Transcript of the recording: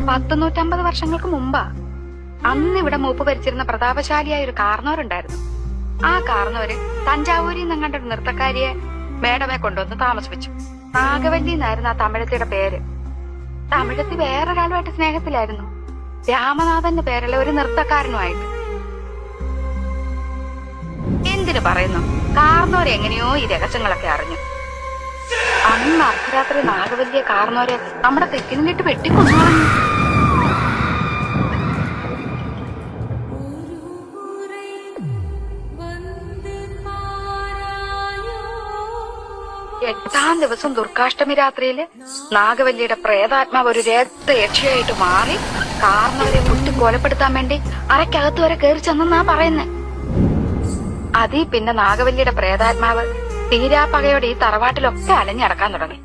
150 വർഷങ്ങൾക്ക് മുമ്പാ. അന്ന് ഇവിടെ മൂപ്പ് ഭരിച്ചിരുന്ന പ്രതാപശാലിയായ ഒരു കാർന്നോരുണ്ടായിരുന്നു. ആ കാർന്നോര് തഞ്ചാവൂരിൽ നിന്നങ്ങണ്ട ഒരു നൃത്തക്കാരിയെ മേഡമെ കൊണ്ടുവന്ന് താമസിപ്പിച്ചു. നാഗവല്ലി എന്നായിരുന്നു ആ തമിഴത്തിയുടെ പേര്. തമിഴത്തി വേറൊരാളുമായിട്ട് സ്നേഹത്തിലായിരുന്നു, രാമനാഥന്റെ പേരുള്ള ഒരു നൃത്തക്കാരനുമായിട്ട്. എന്തിനു പറയുന്നു, കാർന്നോര് എങ്ങനെയോ ഈ രഹസ്യങ്ങളൊക്കെ അറിഞ്ഞു. അന്ന് അർദ്ധരാത്രി നാഗവല്ലിയെ കാർന്നോരെ നമ്മുടെ തെക്കിനും കിട്ട് വെട്ടിക്കൊണ്ടു. എട്ടാം ദിവസം ദുർഗാഷ്ടമി രാത്രിയില് നാഗവല്ലിയുടെ പ്രേതാത്മാവ് ഒരു രക്തയക്ഷയായിട്ട് മാറി കാർന്നവരെ കുത്തി കൊലപ്പെടുത്താൻ വേണ്ടി അരക്കകത്ത് വരെ കയറി ചെന്നാ പറയുന്നേ. അതീ പിന്നെ നാഗവല്ലിയുടെ പ്രേതാത്മാവ് തീരാപ്പകയോടെ ഈ തറവാട്ടിലൊക്കെ അലഞ്ഞടക്കാൻ തുടങ്ങി.